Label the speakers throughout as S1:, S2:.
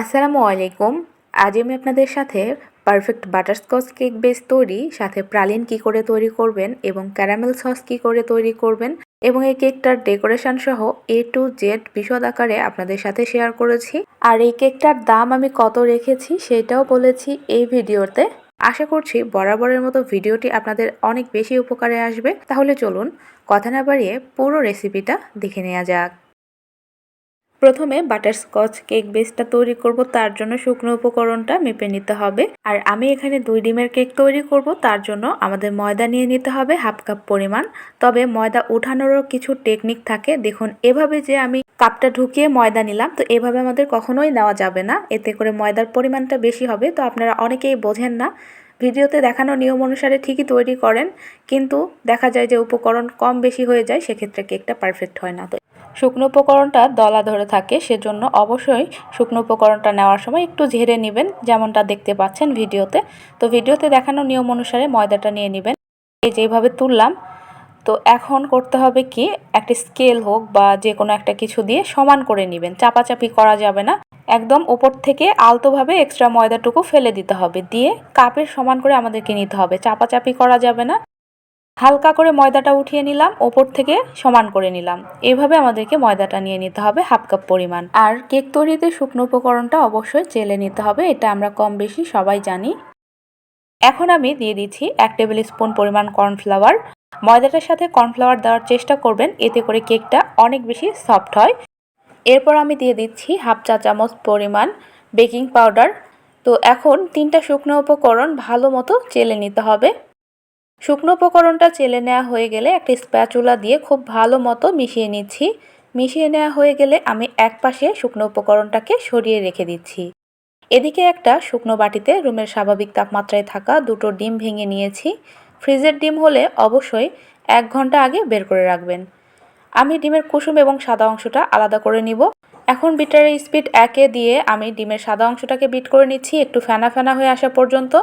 S1: আসসালামু আলাইকুম। আজ আমি আপনাদের সাথে পারফেক্ট বাটারস্কচ কেক বেস তৈরি, সাথে প্রালিন কি করে তৈরি করবেন এবং ক্যারামেল সস কি করে তৈরি করবেন এবং এই কেকটার ডেকোরেশন সহ A to Z বিশদ আকারে আপনাদের সাথে শেয়ার করেছি। আর এই কেকটার দাম আমি কত রেখেছি সেটাও বলেছি এই ভিডিওতে। আশা করছি বরাবরের মতো ভিডিওটি আপনাদের অনেক বেশি উপকারে আসবে। তাহলে চলুন কথা না বাড়িয়ে পুরো রেসিপিটা দেখে নেওয়া যাক। প্রথমে বাটারস্কচ কেক বেসটা তৈরি করব, তার জন্য শুকনো উপকরণটা মেপে নিতে হবে। আর আমি এখানে 2 ডিমের কেক তৈরি করব, তার জন্য আমাদের ময়দা নিয়ে নিতে হবে হাফ কাপ পরিমাণ। তবে ময়দা উঠানোরও কিছু টেকনিক থাকে। দেখুন, এভাবে যে আমি কাপটা ঢুকিয়ে ময়দা নিলাম, তো এভাবে আমাদের কখনোই নেওয়া যাবে না, এতে করে ময়দার পরিমাণটা বেশি হবে। তো আপনারা অনেকেই বোঝেন না, ভিডিওতে দেখানো নিয়ম অনুসারে ঠিকই তৈরি করেন, কিন্তু দেখা যায় যে উপকরণ কম বেশি হয়ে যায়, সেক্ষেত্রে কেকটা পারফেক্ট হয় না। তো শুকনো উপকরণটা দলা ধরে থাকে, সেজন্য অবশ্যই শুকনো উপকরণটা নেওয়ার সময় একটু ঝেড়ে নেবেন, যেমনটা দেখতে পাচ্ছেন ভিডিওতে। তো ভিডিওতে দেখানো নিয়ম অনুসারে ময়দাটা নিয়ে নেবেন। এই যেভাবে তুললাম, তো এখন করতে হবে কি, একটা স্কেল হোক বা যে কোনো একটা কিছু দিয়ে সমান করে নেবেন। চাপাচাপি করা যাবে না, একদম ওপর থেকে আলতোভাবে এক্সট্রা ময়দাটুকু ফেলে দিতে হবে, দিয়ে কাপের সমান করে আমাদেরকে নিতে হবে। চাপাচাপি করা যাবে না, হালকা করে ময়দাটা উঠিয়ে নিলাম, ওপর থেকে সমান করে নিলাম। এভাবে আমাদেরকে ময়দাটা নিয়ে নিতে হবে হাফ কাপ পরিমাণ। আর কেক তৈরিতে শুকনো উপকরণটা অবশ্যই চেলে নিতে হবে, এটা আমরা কম বেশি সবাই জানি। এখন আমি দিয়ে দিচ্ছি 1 টেবিল স্পুন পরিমাণ কর্নফ্লাওয়ার। ময়দাটার সাথে কর্নফ্লাওয়ার দেওয়ার চেষ্টা করবেন, এতে করে কেকটা অনেক বেশি সফট হয়। এরপর আমি দিয়ে দিচ্ছি হাফ চা চামচ পরিমাণ বেকিং পাউডার। তো এখন 3টা শুকনো উপকরণ ভালো মতো চেলে নিতে হবে। শুকনো উপকরণটা চেলে নেওয়া হয়ে গেলে একটা স্প্যাচুলা দিয়ে খুব ভালো মতো মিশিয়ে নিচ্ছি। মিশিয়ে নেওয়া হয়ে গেলে আমি এক পাশে শুকনো উপকরণটাকে সরিয়ে রেখে দিচ্ছি। এদিকে একটা শুকনো বাটিতে রুমের স্বাভাবিক তাপমাত্রায় থাকা 2টো ডিম ভেঙে নিয়েছি। ফ্রিজের ডিম হলে অবশ্যই 1 ঘন্টা আগে বের করে রাখবেন। আমি ডিমের কুসুম এবং সাদা অংশটা আলাদা করে নিব। এখন বিটারের স্পিড 1-এ দিয়ে আমি ডিমের সাদা অংশটাকে বিট করে নিচ্ছি একটু ফেনা ফেনা হয়ে আসা পর্যন্ত।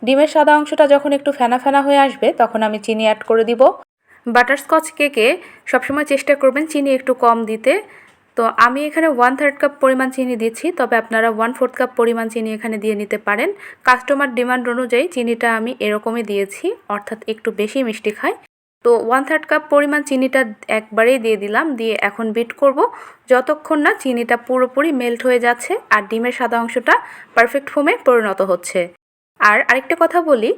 S1: ডিমের সাদা অংশটা যখন একটু ফেনা ফেনা হয়ে আসবে, তখন আমি চিনি অ্যাড করে দিব। বাটারস্কচ কেকে সবসময় চেষ্টা করবেন চিনি একটু কম দিতে। তো আমি এখানে 1/3 কাপ পরিমাণ চিনি দিচ্ছি, তবে আপনারা 1/4 কাপ পরিমাণ চিনি এখানে দিয়ে নিতে পারেন। কাস্টমার ডিমান্ড অনুযায়ী চিনিটা আমি এরকমই দিয়েছি, অর্থাৎ একটু বেশি মিষ্টি খাই। তো 1/3 কাপ পরিমাণ চিনিটা একবারেই দিয়ে দিলাম, দিয়ে এখন বিট করব যতক্ষণ না চিনিটা পুরোপুরি মেল্ট হয়ে যাচ্ছে আর ডিমের সাদা অংশটা পারফেক্ট ফোমে পরিণত হচ্ছে। আর আরেকটা কথা বলি,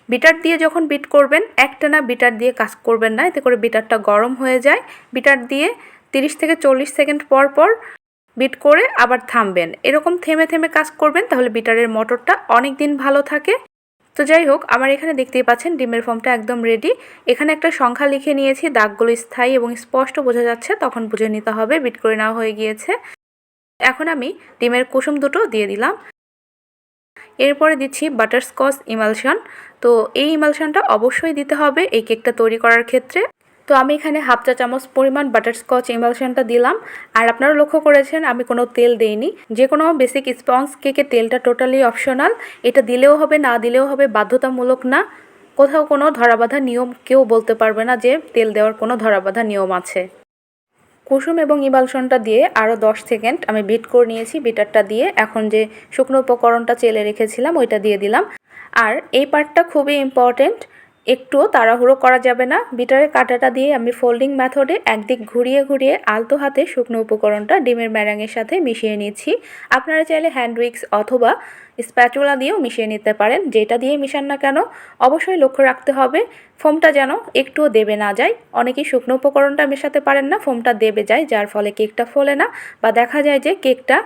S1: বিটার দিয়ে যখন বিট করবেন, একটানা বিটার দিয়ে কাজ করবেন না, এতে করে বিটারটা গরম হয়ে যায়। বিটার দিয়ে 30 থেকে 40 সেকেন্ড পর পর বিট করে আবার থামবেন, এরকম থেমে থেমে কাজ করবেন, তাহলে বিটারের মোটরটা অনেক দিন ভালো থাকে। তো যাই হোক, আমার এখানে দেখতেই পাচ্ছেন ডিমের ফর্মটা একদম রেডি। এখানে একটা সংখ্যা লিখে নিয়েছি, দাগগুলো স্থায়ী এবং স্পষ্ট বোঝা যাচ্ছে, তখন বুঝে নিতে হবে বিট করে নেওয়া হয়ে গিয়েছে। এখন আমি ডিমের কুসুম দুটো দিয়ে দিলাম। এরপরে দিচ্ছি বাটারস্কচ ইমালশন। তো এই ইমালশনটা অবশ্যই দিতে হবে এই কেকটা তৈরি করার ক্ষেত্রে। তো আমি এখানে হাফ চা চামচ পরিমাণ বাটারস্কচ ইমালশনটা দিলাম। আর আপনারা লক্ষ্য করেছেন আমি কোনো তেল দেইনি। যে কোনো বেসিক স্পঞ্জ কেকে তেলটা টোটালি অপশনাল, এটা দিলেও হবে না দিলেও হবে, বাধ্যতামূলক না। কোথাও কোনো ধরাবাঁধা নিয়ম কেউ বলতে পারবে না যে তেল দেওয়ার কোনো ধরাবাঁধা নিয়ম আছে। কুসুম এবং ইমালশনটা দিয়ে আরও 10 সেকেন্ড আমি বিট করে নিয়েছি। বিটারটা দিয়ে এখন যে শুকনো উপকরণটা চেলে রেখেছিলাম ওইটা দিয়ে দিলাম। আর এই পার্টটা খুবই ইম্পর্টেন্ট, একটুও তাড়াহুড়ো করা যাবে না। বিটারের কাঁটাটা দিয়ে আমি ফোল্ডিং মেথডে একদিক ঘুরিয়ে ঘুরিয়ে আলতো হাতে শুকনো উপকরণটা ডিমের ম্যারাঙের সাথে মিশিয়ে নিচ্ছি। আপনারা চাইলে হ্যান্ড উইক্স অথবা স্প্যাচুলা দিয়েও মিশিয়ে নিতে পারেন, যেটা দিয়ে মিশান না কেন অবশ্যই লক্ষ্য রাখতে হবে ফোমটা যেন একটুও দেবে না যায়। অনেকেই শুকনো উপকরণটা মেশাতে পারেন না, ফোমটা দেবে যায়, যার ফলে কেকটা ফোলে না বা দেখা যায় যে কেকটা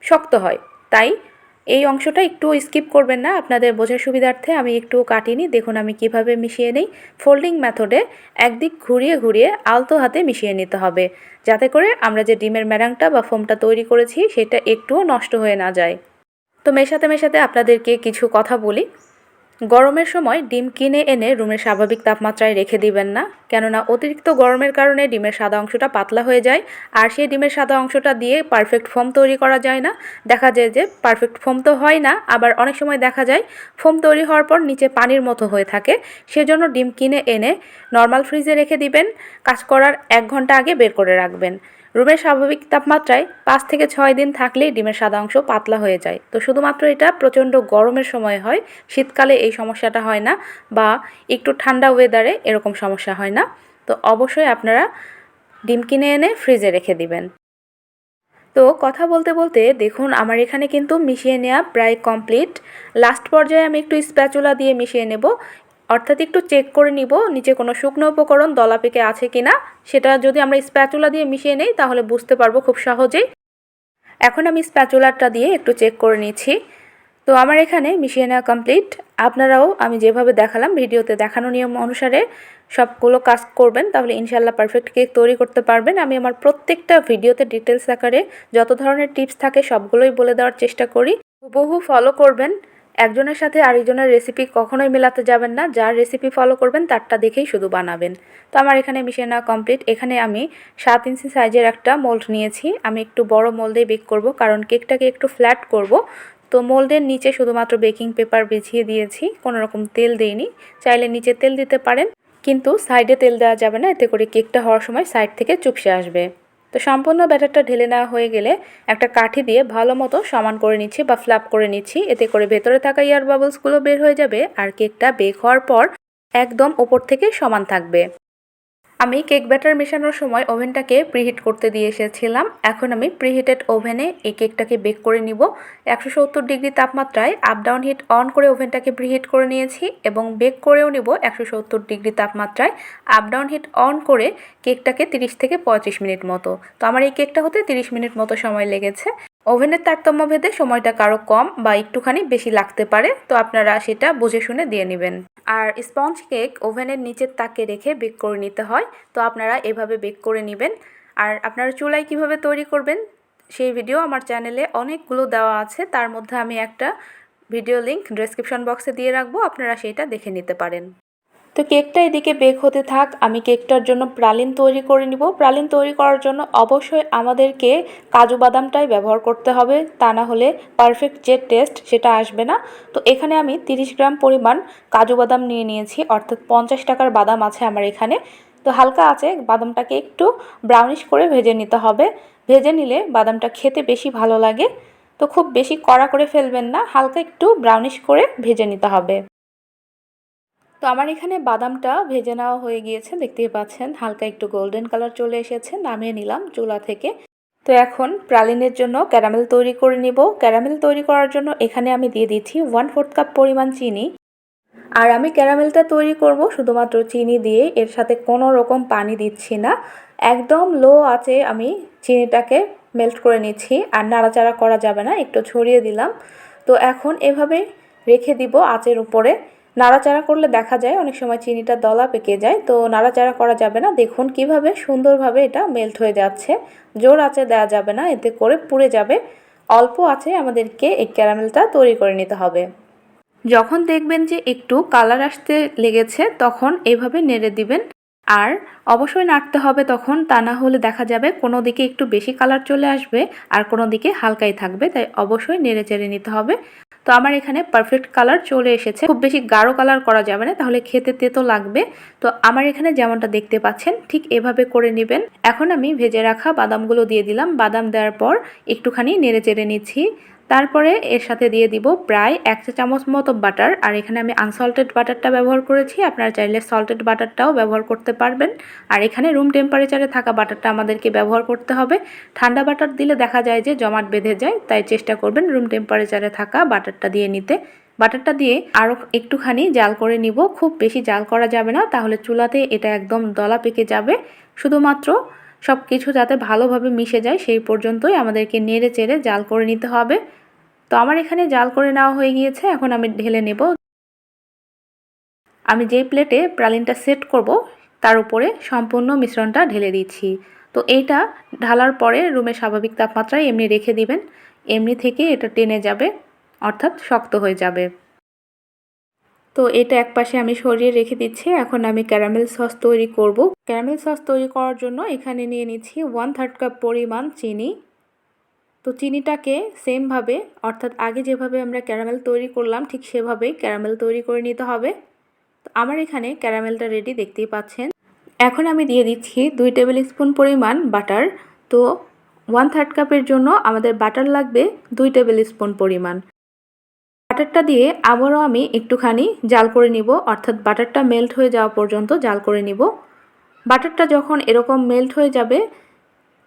S1: শক্ত হয়। তাই এই অংশটা একটু স্কিপ করবেন না, আপনাদের বোঝার সুবিধার্থে আমি একটু কাটিনি। দেখুন আমি কিভাবে মিশিয়ে নিই। ফোল্ডিং মেথডে একদিক ঘুরিয়ে ঘুরিয়ে আলতো হাতে মিশিয়ে নিতে হবে, যাতে করে আমরা যে ডিমের ম্যারাংটা বা ফোমটা তৈরি করেছি সেটা একটুও নষ্ট হয়ে না যায়। তো মেশাতে মেশাতে আপনাদেরকে কিছু কথা বলি। গরমের সময় ডিম কিনে এনে রুমের স্বাভাবিক তাপমাত্রায় রেখে দিবেন না, কেননা অতিরিক্ত গরমের কারণে ডিমের সাদা অংশটা পাতলা হয়ে যায়, আর সেই ডিমের সাদা অংশটা দিয়ে পারফেক্ট ফোম তৈরি করা যায় না। দেখা যায় যে পারফেক্ট ফোম তো হয় না, আবার অনেক সময় দেখা যায় ফোম তৈরি হওয়ার পর নিচে পানির মতো হয়ে থাকে। সেজন্য ডিম কিনে এনে নর্মাল ফ্রিজে রেখে দিবেন, কাজ করার 1 ঘন্টা আগে বের করে রাখবেন। রুমের স্বাভাবিক তাপমাত্রায় 5 থেকে 6 দিন থাকলেই ডিমের সাদা অংশ পাতলা হয়ে যায়। তো শুধুমাত্র এটা প্রচণ্ড গরমের সময় হয়, শীতকালে এই সমস্যাটা হয় না, বা একটু ঠান্ডা ওয়েদারে এরকম সমস্যা হয় না। তো অবশ্যই আপনারা ডিম কিনে এনে ফ্রিজে রেখে দিবেন। তো কথা বলতে বলতে দেখুন আমার এখানে কিন্তু মিশিয়ে নেওয়া প্রায় কমপ্লিট। লাস্ট পর্যায়ে আমি একটু স্প্যাচুলা দিয়ে মিশিয়ে নেব, অর্থাৎ একটু চেক করে নিব নিচে কোনো শুকনো উপকরণ দলা পেকে আছে কিনা। সেটা যদি আমরা স্প্যাচুলা দিয়ে মিশিয়ে নেই তাহলে বুঝতে পারবো খুব সহজেই। এখন আমি স্প্যাচুলাটা দিয়ে একটু চেক করে নিচ্ছি। তো আমার এখানে মিশিয়ে নেওয়া কমপ্লিট। আপনারাও আমি যেভাবে দেখালাম ভিডিওতে দেখানো নিয়ম অনুসারে সবগুলো কাজ করবেন, তাহলে ইনশাল্লাহ পারফেক্ট কেক তৈরি করতে পারবেন। আমি আমার প্রত্যেকটা ভিডিওতে ডিটেলস আকারে যত ধরনের টিপস থাকে সবগুলোই বলে দেওয়ার চেষ্টা করি। হুবহু ফলো করবেন। একজনের সাথে আরেকজনের রেসিপি কখনোই মেলাতে যাবেন না, যার রেসিপি ফলো করবেন তারটা দেখেই শুধু বানাবেন। তো আমার এখানে মিশিয়ে নেওয়া কমপ্লিট। এখানে আমি 7 ইঞ্চি সাইজের একটা মোল্ড নিয়েছি। আমি একটু বড় মোল্ডেই বেক করব, কারণ কেকটাকে একটু ফ্ল্যাট করব। তো মোল্ডের নিচে শুধুমাত্র বেকিং পেপার বিছিয়ে দিয়েছি, কোনো রকম তেল দেইনি। চাইলে নিচে তেল দিতে পারেন, কিন্তু সাইডে তেল দেওয়া যাবে না, এতে করে কেকটা হওয়ার সময় সাইড থেকে চুপসে আসবে। তো সম্পূর্ণ ব্যাটারটা ঢেলে নেওয়া হয়ে গেলে একটা কাঠি দিয়ে ভালো মতো সমান করে নিচ্ছি বা ফ্ল্যাপ করে নিচ্ছি, এতে করে ভেতরে থাকা এয়ার বাবলসগুলো বের হয়ে যাবে আর কেকটা বেক হওয়ার পর একদম ওপর থেকে সমান থাকবে। আমি কেক ব্যাটার মেশানোর সময় ওভেনটাকে প্রিহিট করতে দিয়ে এসেছিলাম। এখন আমি প্রিহিটেড ওভেনে এই কেকটাকে বেক করে নিব। 170 ডিগ্রি তাপমাত্রায় আপ ডাউন হিট অন করে ওভেনটাকে প্রিহিট করে নিয়েছি এবং বেক করেও নিব 170 ডিগ্রি তাপমাত্রায় আপ ডাউন হিট অন করে কেকটাকে 30 থেকে 35 মিনিট মতো। তো আমার এই কেকটা হতে 30 মিনিট মতো সময় লেগেছে। ওভেনের তারতম্য ভেদে সময়টা কারো কম বা একটুখানি বেশি লাগতে পারে, তো আপনারা সেটা বুঝে শুনে দিয়ে নেবেন। আর স্পঞ্জ কেক ওভেনের নিচের তাকে রেখে বেক করে নিতে হয়, তো আপনারা এভাবে বেক করে নেবেন। আর আপনারা চুলায় কিভাবে তৈরি করবেন সেই ভিডিও আমার চ্যানেলে অনেকগুলো দেওয়া আছে, তার মধ্যে আমি একটা ভিডিও লিংক ডেসক্রিপশন বক্সে দিয়ে রাখবো, আপনারা সেইটা দেখে নিতে পারেন। তো কেকটা এদিকে বেক হতে থাক, আমি কেকটার জন্য প্রালিন তৈরি করে নিব। প্রালিন তৈরি করার জন্য অবশ্যই আমাদেরকে কাজু বাদামটাই ব্যবহার করতে হবে, তা না হলে পারফেক্ট যে টেস্ট সেটা আসবে না। তো এখানে আমি 30 গ্রাম পরিমাণ কাজু বাদাম নিয়ে নিয়েছি, অর্থাৎ 50 টাকার বাদাম আছে আমার এখানে। তো হালকা আছে বাদামটাকে একটু ব্রাউনিশ করে ভেজে নিতে হবে। ভেজে নিলে বাদামটা খেতে বেশি ভালো লাগে। তো খুব বেশি কড়া করে ফেলবেন না, হালকা একটু ব্রাউনিশ করে ভেজে নিতে হবে। তো আমার এখানে বাদামটা ভেজে নেওয়া হয়ে গিয়েছে, দেখতেই পাচ্ছেন হালকা একটু গোল্ডেন কালার চলে এসেছে। নামিয়ে নিলাম চুলা থেকে। তো এখন প্রালিনের জন্য ক্যারামেল তৈরি করে নিব। ক্যারামেল তৈরি করার জন্য এখানে আমি দিয়ে দিচ্ছি 1/4 কাপ পরিমাণ চিনি। আর আমি ক্যারামেলটা তৈরি করব শুধুমাত্র চিনি দিয়ে, এর সাথে কোনো রকম পানি দিচ্ছি না। একদম লো আঁচে আমি চিনিটাকে মেল্ট করে নিচ্ছি, আর নাড়াচাড়া করা যাবে না, একটু ছড়িয়ে দিলাম। তো এখন এভাবে রেখে দিব আঁচের উপরে। নাড়াচাড়া করলে দেখা যায় অনেক সময় চিনিটা দলা পেকে যায়, তো নাড়াচাড়া করা যাবে না। দেখুন কিভাবে সুন্দরভাবে এটা মেল্ট হয়ে যাচ্ছে। জোর আঁচে দেওয়া যাবে না, এতে করে পুড়ে যাবে। অল্প আঁচে আমাদেরকে এই ক্যারামেলটা তৈরি করে নিতে হবে। যখন দেখবেন যে একটু কালার আসতে লেগেছে তখন এভাবে নেড়ে দিবেন। আর অবশ্যই নাড়তে হবে তখন, তা না হলে দেখা যাবে কোনো দিকে একটু বেশি কালার চলে আসবে আর কোনো দিকে হালকাই থাকবে, তাই অবশ্যই নেড়ে চেড়ে নিতে হবে। তো আমার এখানে পারফেক্ট কালার চলে এসেছে। খুব বেশি গাঢ় কালার করা যাবে না, তাহলে খেতে তেতো লাগবে। তো আমার এখানে যেমনটা দেখতে পাচ্ছেন ঠিক এভাবে করে নেবেন। এখন আমি ভেজে রাখা বাদামগুলো দিয়ে দিলাম। বাদাম দেওয়ার পর একটুখানি নেড়ে চেড়ে নিচ্ছি। তারপরে এর সাথে দিয়ে দিব প্রায় 1 চা চামচ মতো বাটার। আর এখানে আমি আনসল্টেড বাটারটা ব্যবহার করেছি, আপনারা চাইলে সল্টেড বাটারটাও ব্যবহার করতে পারবেন। আর এখানে রুম টেম্পারেচারে থাকা বাটারটা আমাদেরকে ব্যবহার করতে হবে। ঠান্ডা বাটার দিলে দেখা যায় যে জমাট বেঁধে যায়, তাই চেষ্টা করবেন রুম টেম্পারেচারে থাকা বাটারটা দিয়ে নিতে। বাটারটা দিয়ে আরও একটুখানি জাল করে নিব। খুব বেশি জাল করা যাবে না, তাহলে চুলাতে এটা একদম দলা পেকে যাবে। শুধুমাত্র সব কিছু যাতে ভালোভাবে মিশে যায় সেই পর্যন্তই আমাদেরকে নেড়ে চেড়ে জাল করে নিতে হবে। তো আমার এখানে জাল করে নেওয়া হয়ে গিয়েছে, এখন আমি ঢেলে নেব। আমি যেই প্লেটে প্রালিনটা সেট করব তার উপরে সম্পূর্ণ মিশ্রণটা ঢেলে দিচ্ছি। তো এইটা ঢালার পরে রুমের স্বাভাবিক তাপমাত্রায় এমনি রেখে দিবেন। এমনি থেকে এটা টেনে যাবে, অর্থাৎ শক্ত হয়ে যাবে। তো এটা একপাশে আমি সরিয়ে রেখে দিচ্ছি। এখন আমি ক্যারামেল সস তৈরি করব। ক্যারামেল সস তৈরি করার জন্য এখানে নিয়ে নিচ্ছি 1/3 কাপ পরিমাণ চিনি। তো চিনিটাকে সেমভাবে, অর্থাৎ আগে যেভাবে আমরা ক্যারামেল তৈরি করলাম ঠিক সেভাবেই ক্যারামেল তৈরি করে নিতে হবে। তো আমার এখানে ক্যারামেলটা রেডি, দেখতেই পাচ্ছেন। এখন আমি দিয়ে দিচ্ছি 2 টেবিল স্পুন পরিমাণ বাটার। তো 1/3 কাপের জন্য আমাদের বাটার লাগবে 2 টেবিল স্পুন পরিমাণ। বাটারটা দিয়ে আবারও আমি একটুখানি জাল করে নিব, অর্থাৎ বাটারটা মেল্ট হয়ে যাওয়া পর্যন্ত জাল করে নিব। বাটারটা যখন এরকম মেল্ট হয়ে যাবে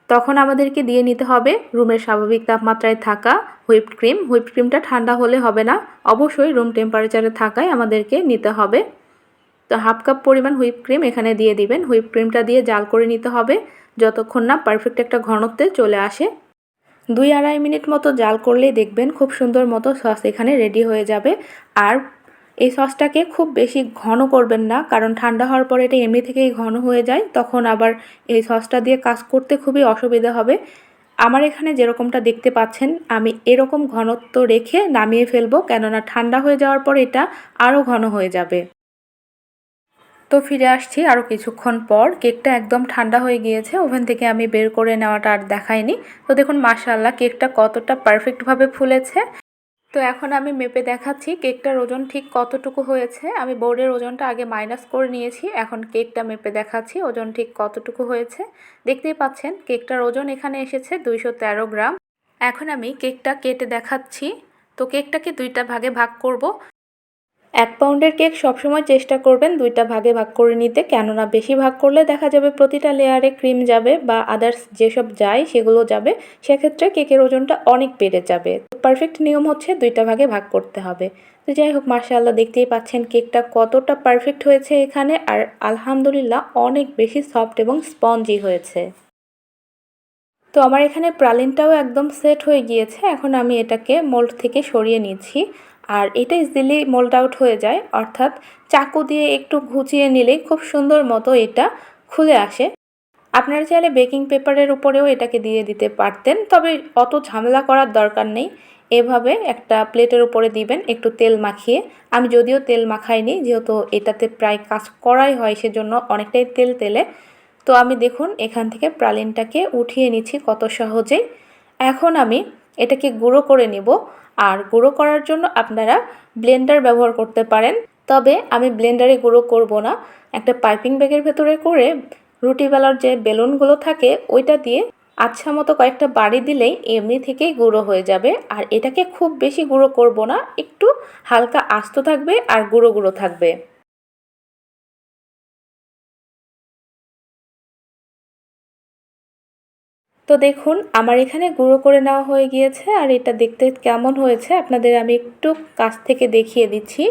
S1: তখন আমাদেরকে দিয়ে নিতে হবে রুমের স্বাভাবিক তাপমাত্রায় থাকা হুইপড ক্রিম। হুইপড ক্রিমটা ঠান্ডা হলে হবে না, অবশ্যই রুম টেম্পারেচারে থাকায় আমাদেরকে নিতে হবে। তো 1/2 কাপ পরিমাণ হুইপ ক্রিম এখানে দিয়ে দিবেন। হুইপ ক্রিমটা দিয়ে জাল করে নিতে হবে যতক্ষণ না পারফেক্ট একটা ঘনত্বে চলে আসে। 2-2.5 মিনিট মতো জাল করলেই দেখবেন খুব সুন্দর মতো সস এখানে রেডি হয়ে যাবে। আর এই সসটাকে খুব বেশি ঘন করবেন না, কারণ ঠান্ডা হওয়ার পরে এটা এমনি থেকেই ঘন হয়ে যায়, তখন আবার এই সসটা দিয়ে কাজ করতে খুবই অসুবিধা হবে। আমার এখানে যেরকমটা দেখতে পাচ্ছেন আমি এরকম ঘনত্ব রেখে নামিয়ে ফেলবো, কেননা ঠান্ডা হয়ে যাওয়ার পর এটা আরও ঘন হয়ে যাবে। তো ফিরে আসছি আরও কিছুক্ষণ পর। কেকটা একদম ঠান্ডা হয়ে গিয়েছে, ওভেন থেকে আমি বের করে নেওয়াটা আর দেখাইনি। তো দেখুন মাশাআল্লাহ কেকটা কতটা পারফেক্টভাবে ফুলেছে। তো এখন আমি মেপে দেখাচ্ছি কেকটার ওজন ঠিক কতটুকু হয়েছে। আমি বোর্ডের ওজনটা আগে মাইনাস করে নিয়েছি, এখন কেকটা মেপে দেখাচ্ছি ওজন ঠিক কতটুকু হয়েছে। দেখতেই পাচ্ছেন কেকটার ওজন এখানে এসেছে 213 গ্রাম। এখন আমি কেকটা কেটে দেখাচ্ছি। তো কেকটাকে 2টা ভাগে ভাগ করব। 1 পাউন্ডের কেক সবসময় চেষ্টা করবেন 2টা ভাগে ভাগ করে নিতে, কেননা বেশি ভাগ করলে দেখা যাবে প্রতিটা লেয়ারে ক্রিম যাবে বা আদার্স যেসব যায় সেগুলো যাবে, সেক্ষেত্রে কেকের ওজনটা অনেক বেড়ে যাবে। পারফেক্ট নিয়ম হচ্ছে 2টা ভাগে ভাগ করতে হবে। তো যাই হোক মাশাআল্লাহ দেখতেই পাচ্ছেন কেকটা কতটা পারফেক্ট হয়েছে এখানে, আর আলহামদুলিল্লাহ অনেক বেশি সফট এবং স্পঞ্জি হয়েছে। তো আমার এখানে প্রালিনটাও একদম সেট হয়ে গিয়েছে। এখন আমি এটাকে মোল্ড থেকে সরিয়ে নিচ্ছি। আর এটা ইজিলি মোল্ড আউট হয়ে যায়, অর্থাৎ চাকু দিয়ে একটু ঘুচিয়ে নিলেই খুব সুন্দর মতো এটা খুলে আসে। আপনারা চাইলে বেকিং পেপারের উপরেও এটাকে দিয়ে দিতে পারতেন, তবে অত ঝামেলা করার দরকার নেই। এভাবে একটা প্লেটের উপরে দিবেন একটু তেল মাখিয়ে। আমি যদিও তেল মাখাইনি, যেহেতু এটাতে প্রায় কাজ করাই হয় সেজন্য অনেকটাই তেল তেলে। তো আমি দেখুন এখান থেকে প্রালিনটাকে উঠিয়ে নিচ্ছি কত সহজেই। এখন আমি এটাকে গুঁড়ো করে নিব। আর গুঁড়ো করার জন্য আপনারা ব্লেন্ডার ব্যবহার করতে পারেন, তবে আমি ব্লেন্ডারে গুঁড়ো করব না। একটা পাইপিং ব্যাগের ভেতরে করে রুটি বেলার যে বেলুনগুলো থাকে ওইটা দিয়ে আচ্ছা মতো কয়েকটা বাড়ি দিলেই এমনি থেকেই গুঁড়ো হয়ে যাবে। আর এটাকে খুব বেশি গুঁড়ো করব না, একটু হালকা আস্ত থাকবে আর গুঁড়ো গুঁড়ো থাকবে। তো দেখুন আমার এখানে গুঁড়ো করে নেওয়া হয়ে গিয়েছে, আর এটা দেখতে কেমন হয়েছে আপনাদের আমি একটু কাছ থেকে দেখিয়ে দিচ্ছি।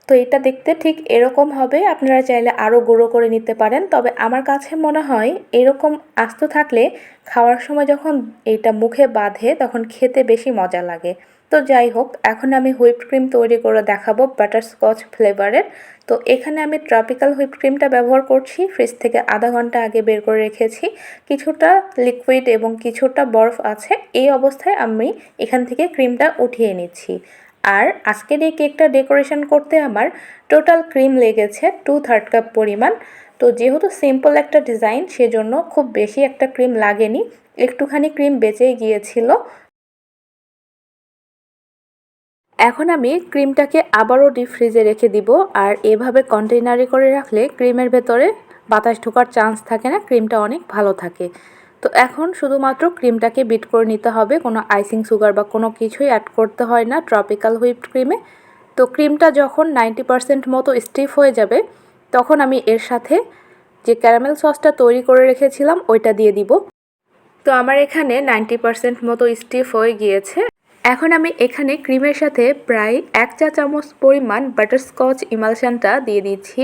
S1: তো এটা দেখতে ঠিক এরকম হবে। আপনারা চাইলে আরও গুঁড়ো করে নিতে পারেন, তবে আমার কাছে মনে হয় এরকম আস্ত থাকলে খাওয়ার সময় যখন এটা মুখে বাঁধে তখন খেতে বেশি মজা লাগে। তো যাই হোক এখন আমি হুইপড ক্রিম তৈরি করে দেখাবো বাটারস্কচ ফ্লেভারের। তো এখানে আমি ট্রপিক্যাল হুইপড ক্রিমটা ব্যবহার করছি, ফ্রিজ থেকে আধা ঘন্টা আগে বের করে রেখেছি। কিছুটা লিকুইড এবং কিছুটা বরফ আছে, এই অবস্থায় আমি এখান থেকে ক্রিমটা উঠিয়ে নিচ্ছি। আর আজকের এই কেকটা ডেকোরেশন করতে আমার টোটাল ক্রিম লেগেছে 2/3 কাপ পরিমাণ। তো যেহেতু সিম্পল একটা ডিজাইন সেজন্য খুব বেশি একটা ক্রিম লাগেনি, একটুখানি ক্রিম বেঁচেই গিয়েছিল। এখন আমি ক্রিমটাকে আবারও ডিপ ফ্রিজে রেখে দিব। আর এভাবে কন্টেইনারে করে রাখলে ক্রিমের ভেতরে বাতাস ঢোকার চান্স থাকে না, ক্রিমটা অনেক ভালো থাকে। তো এখন শুধুমাত্র ক্রিমটাকে বিট করে নিতে হবে, কোনো আইসিং সুগার বা কোনো কিছুই অ্যাড করতে হয় না ট্রপিক্যাল হুইপড ক্রিমে। তো ক্রিমটা যখন 90% মতো স্টিফ হয়ে যাবে তখন আমি এর সাথে যে ক্যারামেল সসটা তৈরি করে রেখেছিলাম ওইটা দিয়ে দিব। তো আমার এখানে 90% মতো স্টিফ হয়ে গিয়েছে। এখন আমি এখানে ক্রিমের সাথে প্রায় 1 চা চামচ পরিমাণ বাটারস্কচ ইমালশনটা দিয়ে দিচ্ছি।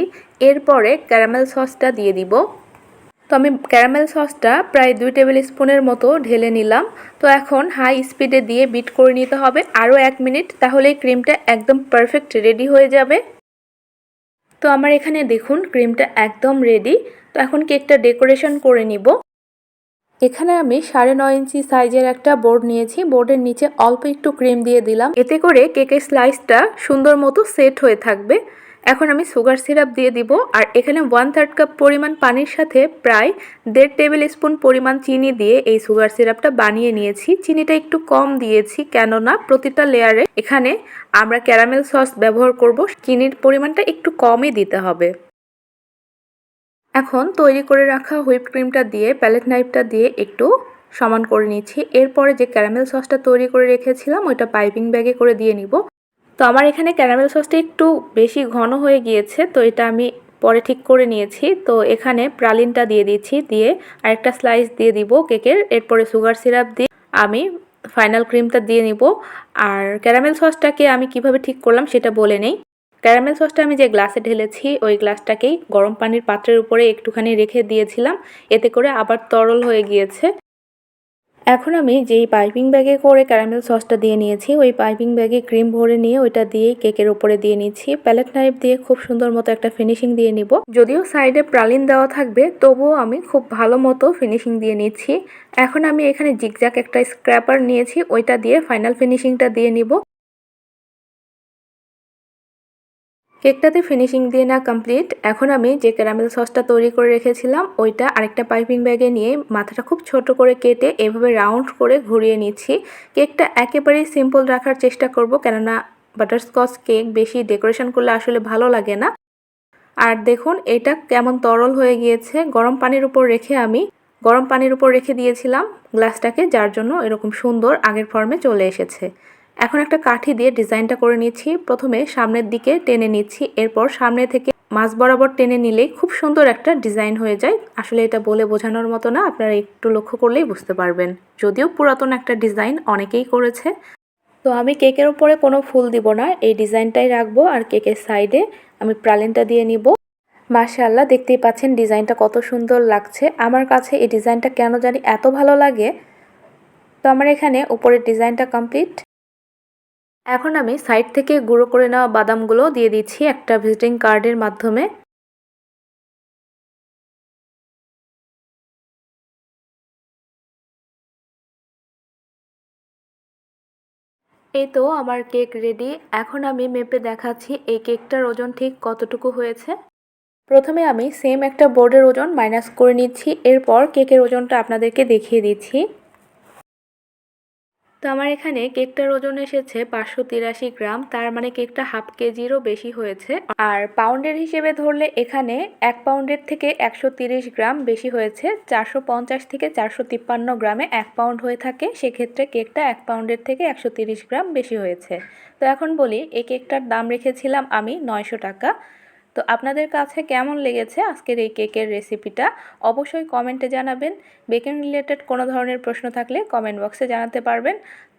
S1: এরপরে ক্যারামেল সসটা দিয়ে দিব। তো আমি ক্যারামেল সসটা প্রায় 2 টেবিল স্পুনের মতো ঢেলে নিলাম। তো এখন হাই স্পিডে দিয়ে বিট করে নিতে হবে আরও 1 মিনিট, তাহলেই ক্রিমটা একদম পারফেক্ট রেডি হয়ে যাবে। তো আমার এখানে দেখুন ক্রিমটা একদম রেডি। তো এখন কেকটা ডেকোরেশন করে নিব। এখানে আমি 9.5 ইঞ্চি সাইজের একটা বোর্ড নিয়েছি, বোর্ডের নিচে অল্প একটু ক্রিম দিয়ে দিলাম, এতে করে কেকের স্লাইসটা সুন্দর মতো সেট হয়ে থাকবে। এখন আমি সুগার সিরাপ দিয়ে দিব। আর এখানে 1/3 কাপ পরিমাণ পানির সাথে প্রায় 1.5 টেবিল স্পুন পরিমাণ চিনি দিয়ে এই সুগার সিরাপটা বানিয়ে নিয়েছি। চিনিটা একটু কম দিয়েছি, কেননা প্রতিটা লেয়ারে এখানে আমরা ক্যারামেল সস ব্যবহার করব, চিনির পরিমাণটা একটু কমই দিতে হবে। এখন তৈরি করে রাখা হুইপ ক্রিমটা দিয়ে প্যালেট নাইফটা দিয়ে একটু সমান করে নিচ্ছি। এরপরে যে ক্যারামেল সসটা তৈরি করে রেখেছিলাম ওইটা পাইপিং ব্যাগে করে দিয়ে নিব। তো আমার এখানে ক্যারামেল সসটা একটু বেশি ঘন হয়ে গিয়েছে, তো এটা আমি পরে ঠিক করে নিয়েছি। তো এখানে প্রালিনটা দিয়ে দিচ্ছি, দিয়ে আরেকটা স্লাইস দিয়ে দিব কেকের। এরপরে সুগার সিরাপ দিয়ে আমি ফাইনাল ক্রিমটা দিয়ে নিব। আর ক্যারামেল সসটাকে আমি কিভাবে ঠিক করলাম সেটা বলে নেই। ক্যারামেল সসটা আমি যে গ্লাসে ঢেলেছি ওই গ্লাসটাকেই গরম পানির পাত্রের উপরে একটুখানি রেখে দিয়েছিলাম, এতে করে আবার তরল হয়ে গিয়েছে। এখন আমি যেই পাইপিং ব্যাগে করে ক্যারামেল সসটা দিয়ে নিয়েছি ওই পাইপিং ব্যাগে ক্রিম ভরে নিয়ে ওইটা দিয়ে কেকের উপরে দিয়ে নিচ্ছি। প্যালেট নাইফ দিয়ে খুব সুন্দর মতো একটা ফিনিশিং দিয়ে নিব। যদিও সাইডে প্রালিন দেওয়া থাকবে তবুও আমি খুব ভালো মতো ফিনিশিং দিয়ে নিচ্ছি। এখন আমি এখানে জিগজ্যাগ একটা স্ক্র্যাপার নিয়েছি, ওইটা দিয়ে ফাইনাল ফিনিশিংটা দিয়ে নিব। কেকটাতে ফিনিশিং দিয়ে না কমপ্লিট। এখন আমি যে ক্যারামেল সসটা তৈরি করে রেখেছিলাম ওইটা আরেকটা পাইপিং ব্যাগে নিয়ে মাথাটা খুব ছোট করে কেটে এভাবে রাউন্ড করে ঘুরিয়ে নিচ্ছি। কেকটা একেবারেই সিম্পল রাখার চেষ্টা করব, কেননা বাটারস্কচ কেক বেশি ডেকোরেশন করলে আসলে ভালো লাগে না। আর দেখুন এটা কেমন তরল হয়ে গিয়েছে। গরম পানির উপর রেখে দিয়েছিলাম গ্লাসটাকে, যার জন্য এরকম সুন্দর আগের ফর্মে চলে এসেছে। এখন একটা কাঠি দিয়ে ডিজাইনটা করে নিচ্ছি। প্রথমে সামনের দিকে টেনে নিচ্ছি, এরপর সামনে থেকে মাঝ বরাবর টেনে নিলেই খুব সুন্দর একটা ডিজাইন হয়ে যায়। আসলে এটা বলে বোঝানোর মতো না, আপনারা একটু লক্ষ্য করলেই বুঝতে পারবেন। যদিও পুরাতন একটা ডিজাইন, অনেকেই করেছে। তো আমি কেকের উপরে কোনো ফুল দিব না, এই ডিজাইনটাই রাখবো। আর কেকের সাইডে আমি প্রালিনটা দিয়ে নিব। মাশাআল্লাহ, দেখতেই পাচ্ছেন ডিজাইনটা কত সুন্দর লাগছে। আমার কাছে এই ডিজাইনটা কেন জানি এত ভালো লাগে। তো আমার এখানে উপরের ডিজাইনটা কমপ্লিট। এখন আমি সাইড থেকে গুঁড়ো করে নেওয়া বাদামগুলো দিয়ে দিচ্ছি একটা ভিজিটিং কার্ডের মাধ্যমে। এই তো আমার কেক রেডি। এখন আমি মেপে দেখাচ্ছি এই কেকটার ওজন ঠিক কতটুকু হয়েছে। প্রথমে আমি সেম একটা বোর্ডের ওজন মাইনাস করে নিচ্ছি, এরপর কেকের ওজনটা আপনাদেরকে দেখিয়ে দিচ্ছি। তো আমার এখানে কেকটার ওজন এসেছে 583 গ্রাম, তার মানে কেকটা হাফ কেজিরও বেশি হয়েছে। আর পাউন্ডের হিসেবে ধরলে এখানে 1 পাউন্ডের থেকে 130 গ্রাম বেশি হয়েছে। 450 থেকে 453 গ্রামে 1 পাউন্ড হয়ে থাকে, সেক্ষেত্রে কেকটা 1 পাউন্ডের থেকে 130 গ্রাম বেশি হয়েছে। তো এখন বলি, এই কেকটার দাম রেখেছিলাম আমি 900 টাকা। তো আপনাদের কাছে কেমন লেগেছে আজকের এই কেকের রেসিপিটা অবশ্যই কমেন্টে জানাবেন। বেকিং রিলেটেড কোনো ধরনের প্রশ্ন থাকলে কমেন্ট বক্সে জানাতে পারবেন।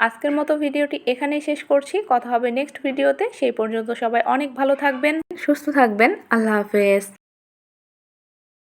S1: আজকের মতো ভিডিওটি এখানেই শেষ করছি। কথা হবে নেক্সট ভিডিওতে। সেই পর্যন্ত সবাই অনেক ভালো থাকবেন, সুস্থ থাকবেন। আল্লাহ হাফেজ।